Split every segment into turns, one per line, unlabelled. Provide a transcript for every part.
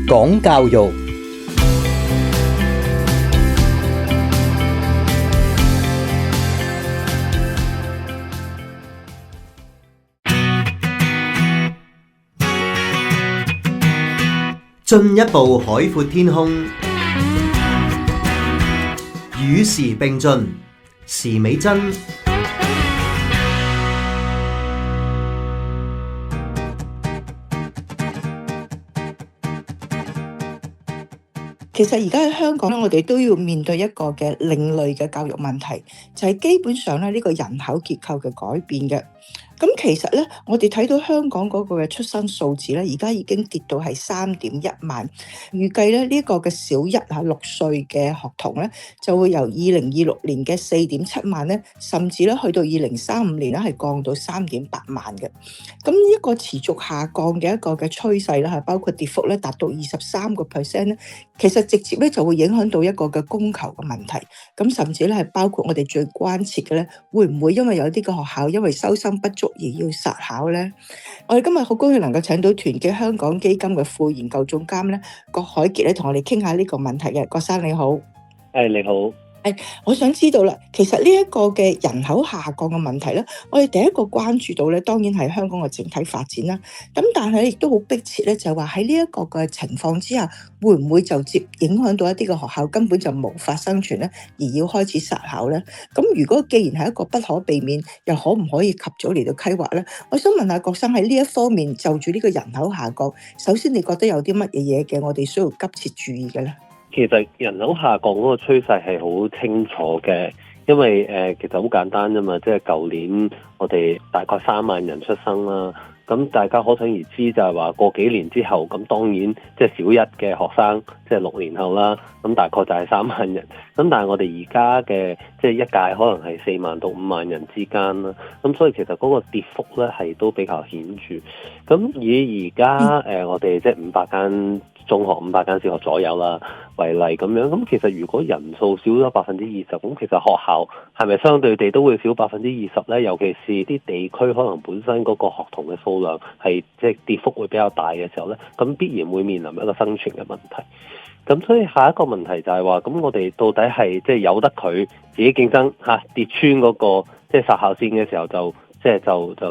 講教育，進一步海闊天空，與時並進，時美珍。
其實而家喺香港咧，我哋都要面對一個嘅另類嘅教育問題，就係基本上咧呢個人口結構嘅改變嘅。咁其實咧，我哋睇到香港嗰個嘅出生數字咧，而家已經跌到係3.1萬，預計咧呢個嘅小一6歲嘅學童咧，就會由2026年嘅4.7萬咧，甚至咧去到2035年咧係降到3.8萬嘅。咁一個持續下降嘅一個嘅趨勢咧，係包括跌幅咧達到23%咧，其實直接咧就會影響到一個嘅供求嘅問題。咁甚至咧係包括我哋最關切嘅咧，會唔會因為有啲嘅學校因為收生不足而要殺考咧？我哋今日好高興能夠請到團結香港基金嘅副研究總監咧郭海傑咧，同我哋傾下呢個問題嘅。郭生你好。
你好。
我想知道啦，其實呢一個嘅人口下降嘅問題咧，我哋第一個關注到咧，當然係香港嘅整體發展啦。咁但係亦都好迫切咧，就係話喺呢一個嘅情況之下，會唔會就接影響到一啲嘅學校根本就無法生存咧，而要開始殺考咧？咁如果既然係一個不可避免，又可唔可以及早嚟到規劃咧？我想問下郭生喺呢一方面就住呢個人口下降，首先你覺得有啲乜嘢嘅我哋需要急切注意嘅咧？
其實人口下降嗰個趨勢係好清楚嘅，因為其實好簡單啫嘛，即係舊年我哋大概3萬人出生啦，咁大家可想而知就係話過幾年之後，咁當然即係小一嘅學生，即係6年後啦，咁大概就係3萬人，咁但係我哋而家嘅即係一屆可能係4萬到5萬人之間啦，咁所以其實嗰個跌幅咧係都比較顯著，咁以而家我哋即係500間中學500間小學左右啦為例咁樣，咁其實如果人數少咗20%，咁其實學校係咪相對地都會少20%咧？尤其是啲地區可能本身嗰個學童嘅數量係即係跌幅會比較大嘅時候咧，咁必然會面臨一個生存嘅問題。咁所以下一個問題就係話，咁我哋到底係即係由得佢自己競爭跌穿嗰個即係殺校線嘅時候就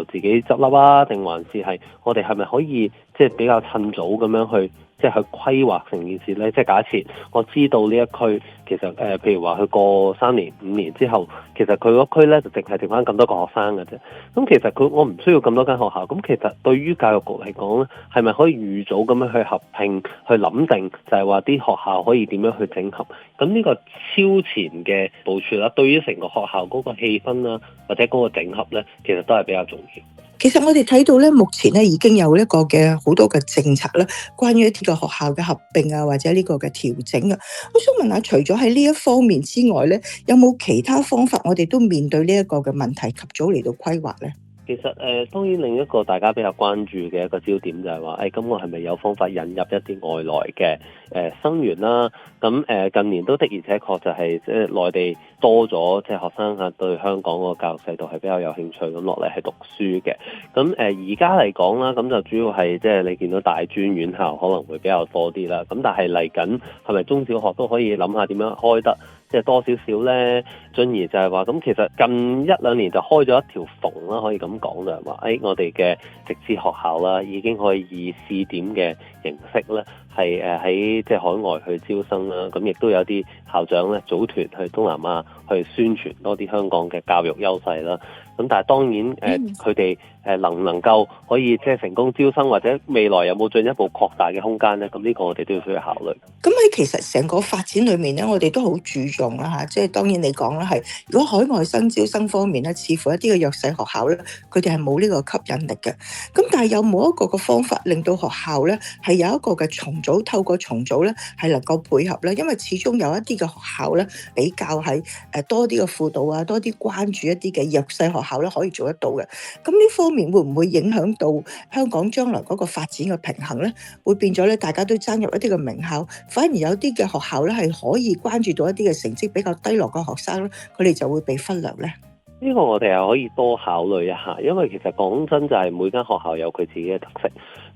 自己執笠啊？定還是係我哋係咪可以即係比較趁早咁樣去即係去規劃成件事咧？即係假設我知道呢一區其實譬如話佢過3年5年之後，其實佢嗰區咧就淨係剩翻咁多個學生嘅啫。咁其實我唔需要咁多間學校。咁其實對於教育局嚟講咧，係咪可以預早咁樣去合併去諗定，就係話啲學校可以點樣去整合？咁呢個超前嘅部署啦，對於成個學校嗰個氣氛啦，或者嗰個整合咧，其實都係比較重要。
其實我哋睇到咧，目前咧已經有一個嘅好多嘅政策咧，關於一啲嘅學校嘅合併啊，或者呢個嘅調整啊。我想問下，除咗喺呢一方面之外咧，有冇其他方法我哋都面對呢一個嘅問題，及早嚟到規劃咧？
其實當然另一個大家比較關注嘅一個焦點就係話，咁我係咪有方法引入一啲外來嘅生源啦？咁近年都的而且確就係即係內地多咗即係學生對香港個教育制度係比較有興趣咁落嚟係讀書嘅。咁而家嚟講啦，咁就主要係即係你見到大專院校可能會比較多啲啦。咁但係嚟緊係咪中小學都可以諗下點樣開得即係多少少咧？進而就係話咁，其實近1-2年就開咗一條縫啦，可以咁講就係話，我哋嘅直資學校啦，已經可以以試點嘅形式咧，係喺即係海外去招生啦。咁亦都有啲校長咧組團去東南亞去宣傳多啲香港嘅教育優勢啦。咁但係當然佢哋能唔能夠可以即係成功招生，或者未來有冇進一步擴大嘅空間咧？咁呢個我哋都要需要考慮。
咁喺其實成個發展裏面咧，我哋都好注重啦嚇，即係當然你講啦係，如果海外生招生方面咧，似乎一啲嘅弱勢學校咧，佢哋係冇呢個吸引力嘅。咁但係有冇一個嘅方法令到學校咧係有一個嘅重組，透過重組咧係能夠配合咧？因為始終有一啲嘅學校咧比較係多啲嘅輔導啊，多啲關注一啲嘅弱勢學校咧可以做得到嘅。咁呢方面會唔會影響到香港將來嗰個發展嘅平衡咧？會變咗咧，大家都爭入一啲嘅名校，反而有啲嘅學校咧係可以關注到一啲嘅成績比較低落嘅學生咧，佢哋就會被忽略咧。
呢個我哋係可以多考慮一下，因為其實講真就係每間學校有佢自己嘅特色。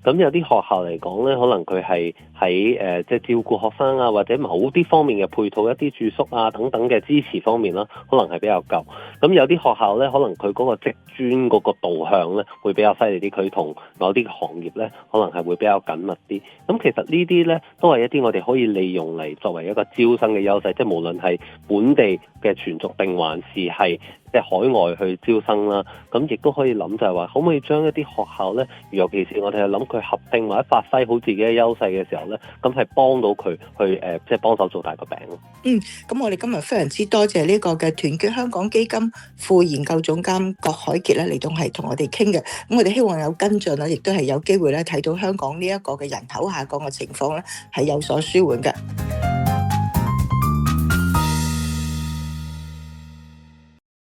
咁有啲學校嚟講咧，可能佢係喺即係照顧學生啊，或者某啲方面嘅配套、一啲住宿啊等等嘅支持方面啦，可能係比較夠。咁有啲學校咧，可能佢嗰個職專嗰個導向咧，會比較犀利啲，佢同某啲行業咧，可能係會比較緊密啲。咁其實呢啲咧，都係一啲我哋可以利用嚟作為一個招生嘅優勢，即係無論係本地嘅全族定還是係即係海外去招生啦。咁亦都可以諗就係話，可唔可以將一啲學校咧，尤其是我哋係諗佢合併或者發揮好自己嘅優勢嘅時候咧，咁係幫到佢去即係幫手做大個餅咯。
咁我哋今日非常之多謝呢個嘅團結香港基金副研究總監郭海傑咧嚟到係同我哋傾嘅。咁我哋希望有跟進啦，亦都係有機會咧睇到香港呢一個嘅人口下降嘅情況咧係有所舒緩嘅。